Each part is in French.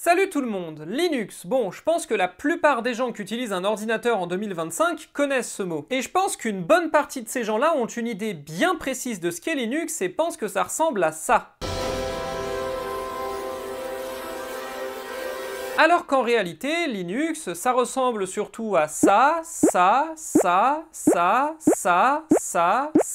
Salut tout le monde, Linux. Bon, je pense que la plupart des gens qui utilisent un ordinateur en 2025 connaissent ce mot. Et je pense qu'une bonne partie de ces gens-là ont une idée bien précise de ce qu'est Linux et pensent que ça ressemble à ça. Alors qu'en réalité, Linux, ça ressemble surtout à ça.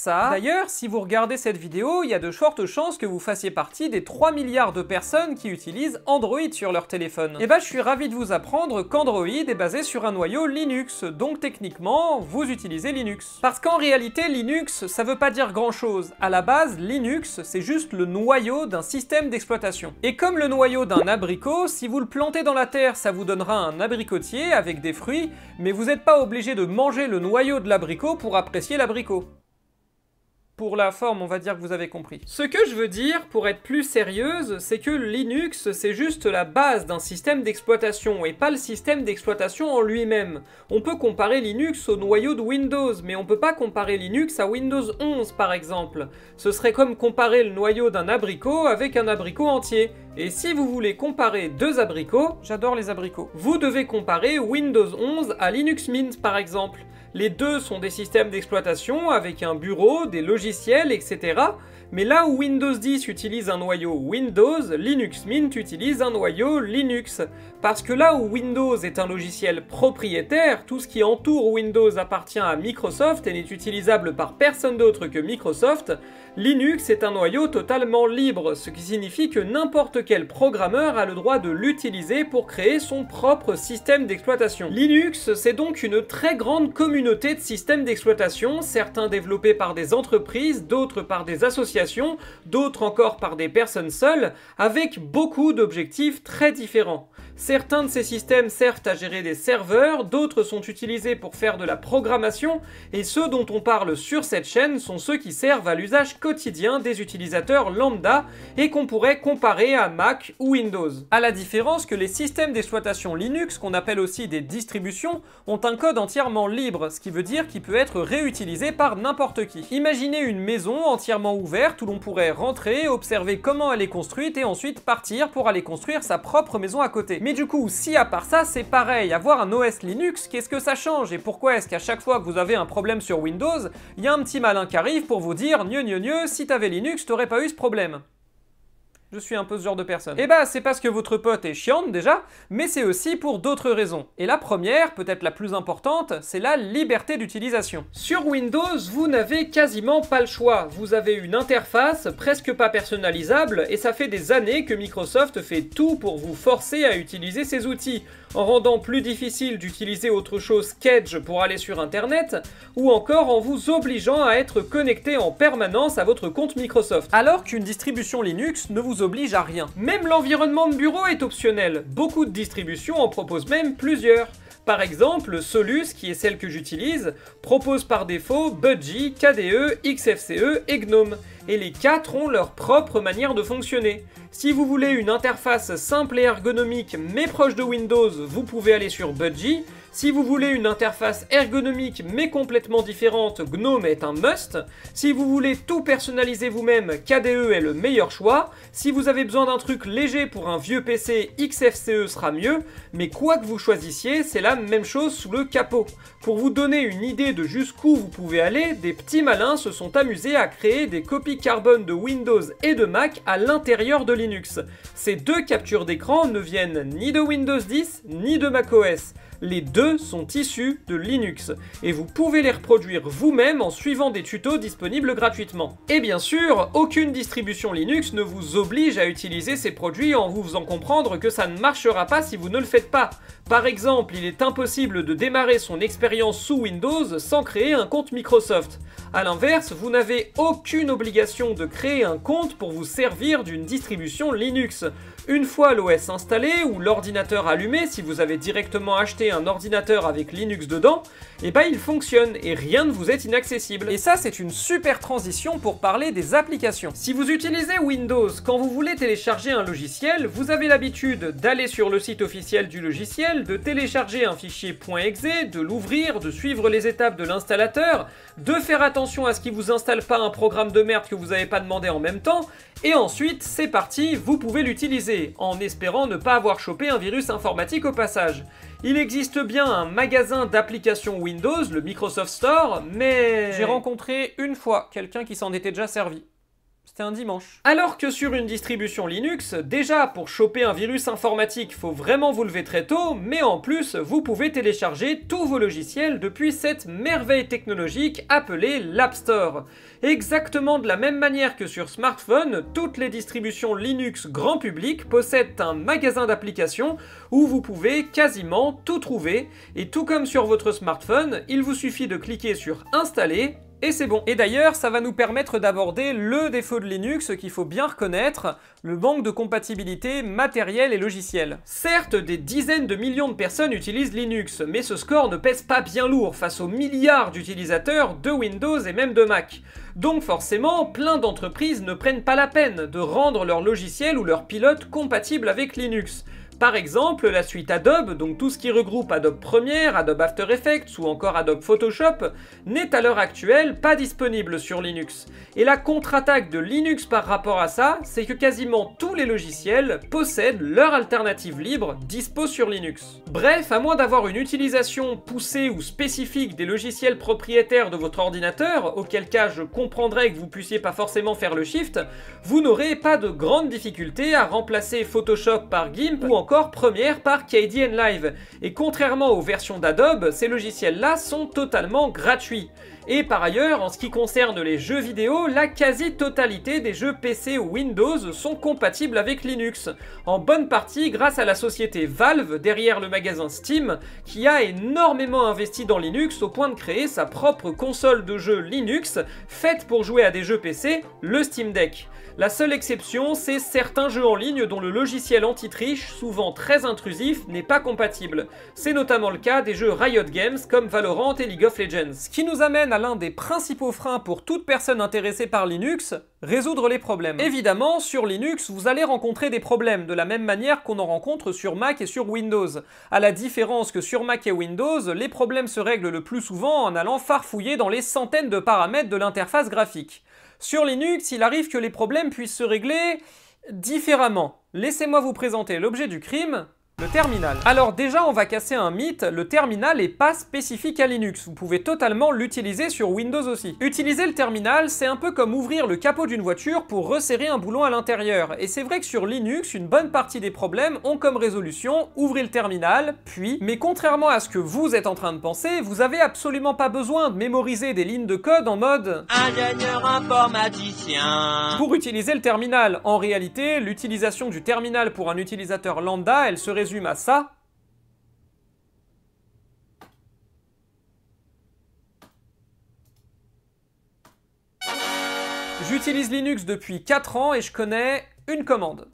D'ailleurs, si vous regardez cette vidéo, il y a de fortes chances que vous fassiez partie des 3 milliards de personnes qui utilisent Android sur leur téléphone. Et bah, je suis ravi de vous apprendre qu'Android est basé sur un noyau Linux, donc techniquement, vous utilisez Linux. Parce qu'en réalité, Linux, ça veut pas dire grand-chose. À la base, Linux, c'est juste le noyau d'un système d'exploitation. Et comme le noyau d'un abricot, si vous le plantez dans la terre, ça vous donnera un abricotier avec des fruits, mais vous n'êtes pas obligé de manger le noyau de l'abricot pour apprécier l'abricot. Pour la forme, on va dire que vous avez compris. Ce que je veux dire, pour être plus sérieuse, c'est que Linux, c'est juste la base d'un système d'exploitation, et pas le système d'exploitation en lui-même. On peut comparer Linux au noyau de Windows, mais on peut pas comparer Linux à Windows 11 par exemple. Ce serait comme comparer le noyau d'un abricot avec un abricot entier. Et si vous voulez comparer deux abricots, j'adore les abricots, vous devez comparer Windows 11 à Linux Mint par exemple. Les deux sont des systèmes d'exploitation avec un bureau, des logiciels, etc. Mais là où Windows 10 utilise un noyau Windows, Linux Mint utilise un noyau Linux. Parce que là où Windows est un logiciel propriétaire, tout ce qui entoure Windows appartient à Microsoft et n'est utilisable par personne d'autre que Microsoft, Linux est un noyau totalement libre, ce qui signifie que n'importe quel programmeur a le droit de l'utiliser pour créer son propre système d'exploitation. Linux, c'est donc une très grande communauté de systèmes d'exploitation, certains développés par des entreprises, d'autres par des associations, d'autres encore par des personnes seules, avec beaucoup d'objectifs très différents. Certains de ces systèmes servent à gérer des serveurs, d'autres sont utilisés pour faire de la programmation, et ceux dont on parle sur cette chaîne sont ceux qui servent à l'usage quotidien des utilisateurs lambda et qu'on pourrait comparer à Mac ou Windows. À la différence que les systèmes d'exploitation Linux, qu'on appelle aussi des distributions, ont un code entièrement libre, ce qui veut dire qu'il peut être réutilisé par n'importe qui. Imaginez une maison entièrement ouverte où l'on pourrait rentrer, observer comment elle est construite et ensuite partir pour aller construire sa propre maison à côté. Mais du coup, si à part ça, c'est pareil, avoir un OS Linux, qu'est-ce que ça change? Et pourquoi est-ce qu'à chaque fois que vous avez un problème sur Windows, il y a un petit malin qui arrive pour vous dire « Gneu gneu gneu, si t'avais Linux, t'aurais pas eu ce problème ». Je suis un peu ce genre de personne. Et bah, c'est parce que votre pote est chiante déjà, mais c'est aussi pour d'autres raisons. Et la première, peut-être la plus importante, c'est la liberté d'utilisation. Sur Windows, vous n'avez quasiment pas le choix. Vous avez une interface presque pas personnalisable, et ça fait des années que Microsoft fait tout pour vous forcer à utiliser ces outils, en rendant plus difficile d'utiliser autre chose qu'Edge pour aller sur Internet, ou encore en vous obligeant à être connecté en permanence à votre compte Microsoft. Alors qu'une distribution Linux ne vous oblige à rien. Même l'environnement de bureau est optionnel. Beaucoup de distributions en proposent même plusieurs. Par exemple, Solus, qui est celle que j'utilise, propose par défaut Budgie, KDE, XFCE et GNOME. Et les quatre ont leur propre manière de fonctionner. Si vous voulez une interface simple et ergonomique mais proche de Windows, vous pouvez aller sur Budgie. Si vous voulez une interface ergonomique mais complètement différente, GNOME est un must. Si vous voulez tout personnaliser vous-même, KDE est le meilleur choix. Si vous avez besoin d'un truc léger pour un vieux PC, XFCE sera mieux. Mais quoi que vous choisissiez, c'est la même chose sous le capot. Pour vous donner une idée de jusqu'où vous pouvez aller, des petits malins se sont amusés à créer des copies carbone de Windows et de Mac à l'intérieur de Linux. Ces deux captures d'écran ne viennent ni de Windows 10 ni de macOS. Les deux sont issus de Linux, et vous pouvez les reproduire vous-même en suivant des tutos disponibles gratuitement. Et bien sûr, aucune distribution Linux ne vous oblige à utiliser ces produits en vous faisant comprendre que ça ne marchera pas si vous ne le faites pas. Par exemple, il est impossible de démarrer son expérience sous Windows sans créer un compte Microsoft. A l'inverse, vous n'avez aucune obligation de créer un compte pour vous servir d'une distribution Linux. Une fois l'OS installé ou l'ordinateur allumé, si vous avez directement acheté un ordinateur avec Linux dedans, et ben il fonctionne et rien ne vous est inaccessible. Et ça, c'est une super transition pour parler des applications. Si vous utilisez Windows, quand vous voulez télécharger un logiciel, vous avez l'habitude d'aller sur le site officiel du logiciel, de télécharger un fichier .exe, de l'ouvrir, de suivre les étapes de l'installateur, de faire attention à ce qu'il vous installe pas un programme de merde que vous n'avez pas demandé en même temps, et ensuite, c'est parti, vous pouvez l'utiliser. l'utiliser, en espérant ne pas avoir chopé un virus informatique au passage. Il existe bien un magasin d'applications Windows, le Microsoft Store, mais... J'ai rencontré une fois quelqu'un qui s'en était déjà servi. C'était un dimanche. Alors que sur une distribution Linux, déjà pour choper un virus informatique, faut vraiment vous lever très tôt, mais en plus, vous pouvez télécharger tous vos logiciels depuis cette merveille technologique appelée l'App Store. Exactement de la même manière que sur smartphone, toutes les distributions Linux grand public possèdent un magasin d'applications où vous pouvez quasiment tout trouver, et tout comme sur votre smartphone, il vous suffit de cliquer sur Installer, et c'est bon. Et d'ailleurs, ça va nous permettre d'aborder le défaut de Linux qu'il faut bien reconnaître, le manque de compatibilité matérielle et logicielle. Certes, des dizaines de millions de personnes utilisent Linux, mais ce score ne pèse pas bien lourd face aux milliards d'utilisateurs de Windows et même de Mac. Donc forcément, plein d'entreprises ne prennent pas la peine de rendre leur logiciel ou leur pilote compatible avec Linux. Par exemple, la suite Adobe, donc tout ce qui regroupe Adobe Premiere, Adobe After Effects ou encore Adobe Photoshop, n'est à l'heure actuelle pas disponible sur Linux. Et la contre-attaque de Linux par rapport à ça, c'est que quasiment tous les logiciels possèdent leur alternative libre dispo sur Linux. Bref, à moins d'avoir une utilisation poussée ou spécifique des logiciels propriétaires de votre ordinateur, auquel cas je comprendrais que vous puissiez pas forcément faire le shift, vous n'aurez pas de grandes difficultés à remplacer Photoshop par GIMP ou encore Premiere par Kdenlive. Et contrairement aux versions d'Adobe, ces logiciels-là sont totalement gratuits. Et par ailleurs, en ce qui concerne les jeux vidéo, la quasi-totalité des jeux PC ou Windows sont compatibles avec Linux, en bonne partie grâce à la société Valve derrière le magasin Steam, qui a énormément investi dans Linux au point de créer sa propre console de jeux Linux, faite pour jouer à des jeux PC, le Steam Deck. La seule exception, c'est certains jeux en ligne dont le logiciel anti-triche, souvent très intrusif, n'est pas compatible. C'est notamment le cas des jeux Riot Games comme Valorant et League of Legends. Ce qui nous amène à l'un des principaux freins pour toute personne intéressée par Linux, résoudre les problèmes. Évidemment, sur Linux, vous allez rencontrer des problèmes, de la même manière qu'on en rencontre sur Mac et sur Windows. À la différence que sur Mac et Windows, les problèmes se règlent le plus souvent en allant farfouiller dans les centaines de paramètres de l'interface graphique. Sur Linux, il arrive que les problèmes puissent se régler différemment. Laissez-moi vous présenter l'objet du crime, le terminal. Alors déjà, on va casser un mythe, le terminal n'est pas spécifique à Linux, vous pouvez totalement l'utiliser sur Windows aussi. Utiliser le terminal, c'est un peu comme ouvrir le capot d'une voiture pour resserrer un boulon à l'intérieur, et c'est vrai que sur Linux, une bonne partie des problèmes ont comme résolution, ouvrez le terminal, puis... Mais contrairement à ce que vous êtes en train de penser, vous avez absolument pas besoin de mémoriser des lignes de code en mode... ingénieur informaticien pour utiliser le terminal. En réalité, l'utilisation du terminal pour un utilisateur lambda, elle se résume à ça. J'utilise Linux depuis 4 ans et je connais une commande.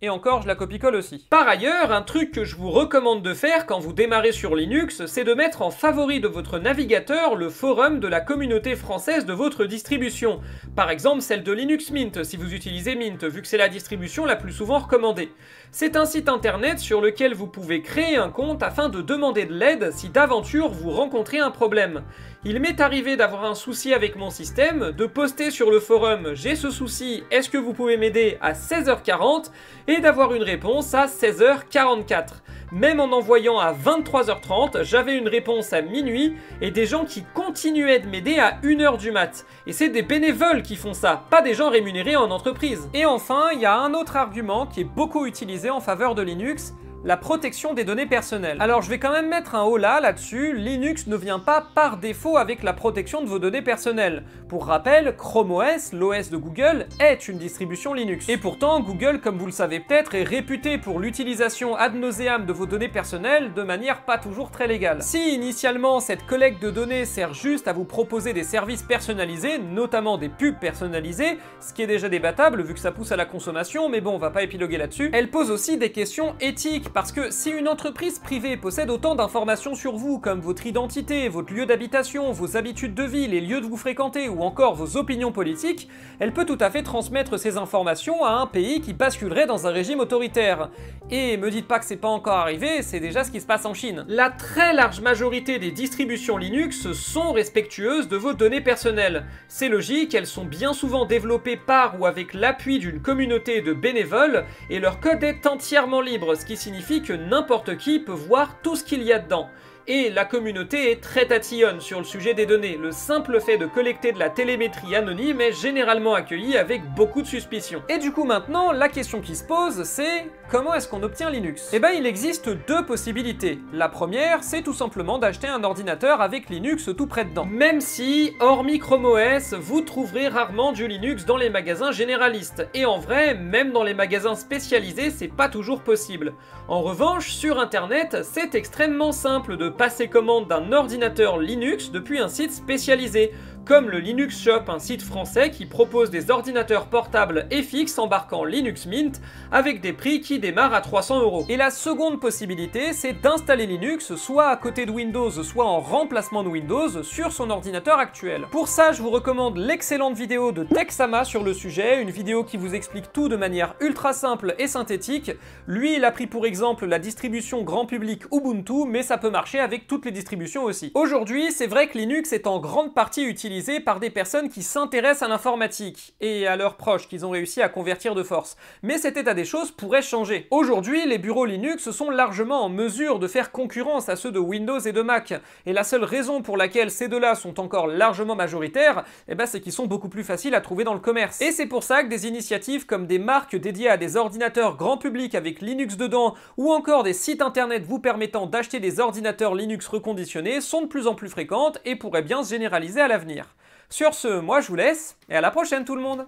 Et encore, je la copie-colle aussi. Par ailleurs, un truc que je vous recommande de faire quand vous démarrez sur Linux, c'est de mettre en favori de votre navigateur le forum de la communauté française de votre distribution. Par exemple, celle de Linux Mint, si vous utilisez Mint, vu que c'est la distribution la plus souvent recommandée. C'est un site internet sur lequel vous pouvez créer un compte afin de demander de l'aide si d'aventure vous rencontrez un problème. Il m'est arrivé d'avoir un souci avec mon système, de poster sur le forum « J'ai ce souci, est-ce que vous pouvez m'aider ?» à 16h40 et d'avoir une réponse à 16h44. Même en envoyant à 23h30, j'avais une réponse à minuit et des gens qui continuaient de m'aider à 1h du mat. Et c'est des bénévoles qui font ça, pas des gens rémunérés en entreprise. Et enfin, il y a un autre argument qui est beaucoup utilisé en faveur de Linux, la protection des données personnelles. Alors je vais quand même mettre un holà là-dessus, Linux ne vient pas par défaut avec la protection de vos données personnelles. Pour rappel, Chrome OS, l'OS de Google, est une distribution Linux. Et pourtant, Google, comme vous le savez peut-être, est réputé pour l'utilisation ad nauseam de vos données personnelles de manière pas toujours très légale. Si initialement cette collecte de données sert juste à vous proposer des services personnalisés, notamment des pubs personnalisées, ce qui est déjà débattable vu que ça pousse à la consommation, mais bon, on va pas épiloguer là-dessus, elle pose aussi des questions éthiques parce que si une entreprise privée possède autant d'informations sur vous, comme votre identité, votre lieu d'habitation, vos habitudes de vie, les lieux de vous fréquenter ou encore vos opinions politiques, elle peut tout à fait transmettre ces informations à un pays qui basculerait dans un régime autoritaire. Et me dites pas que c'est pas encore arrivé, c'est déjà ce qui se passe en Chine. La très large majorité des distributions Linux sont respectueuses de vos données personnelles. C'est logique, elles sont bien souvent développées par ou avec l'appui d'une communauté de bénévoles, et leur code est entièrement libre, ce qui signifie que n'importe qui peut voir tout ce qu'il y a dedans. Et la communauté est très tatillonne sur le sujet des données. Le simple fait de collecter de la télémétrie anonyme est généralement accueilli avec beaucoup de suspicion. Et du coup maintenant, la question qui se pose, c'est comment est-ce qu'on obtient Linux? Eh ben il existe deux possibilités. La première, c'est tout simplement d'acheter un ordinateur avec Linux tout près dedans. Même si, hormis Chrome OS, vous trouverez rarement du Linux dans les magasins généralistes. Et en vrai, même dans les magasins spécialisés, c'est pas toujours possible. En revanche, sur internet, c'est extrêmement simple de passer commande d'un ordinateur Linux depuis un site spécialisé, comme le Linux Shop, un site français qui propose des ordinateurs portables et fixes embarquant Linux Mint avec des prix qui démarrent à 300 €. Et la seconde possibilité, c'est d'installer Linux soit à côté de Windows, soit en remplacement de Windows sur son ordinateur actuel. Pour ça, je vous recommande l'excellente vidéo de Texama sur le sujet, une vidéo qui vous explique tout de manière ultra simple et synthétique. Lui, il a pris pour exemple la distribution grand public Ubuntu, mais ça peut marcher avec toutes les distributions aussi. Aujourd'hui, c'est vrai que Linux est en grande partie utilisé par des personnes qui s'intéressent à l'informatique et à leurs proches qu'ils ont réussi à convertir de force. Mais cet état des choses pourrait changer. Aujourd'hui, les bureaux Linux sont largement en mesure de faire concurrence à ceux de Windows et de Mac. Et la seule raison pour laquelle ces deux-là sont encore largement majoritaires, c'est qu'ils sont beaucoup plus faciles à trouver dans le commerce. Et c'est pour ça que des initiatives comme des marques dédiées à des ordinateurs grand public avec Linux dedans, ou encore des sites internet vous permettant d'acheter des ordinateurs Linux reconditionnés sont de plus en plus fréquentes et pourraient bien se généraliser à l'avenir. Sur ce, moi je vous laisse, et à la prochaine tout le monde!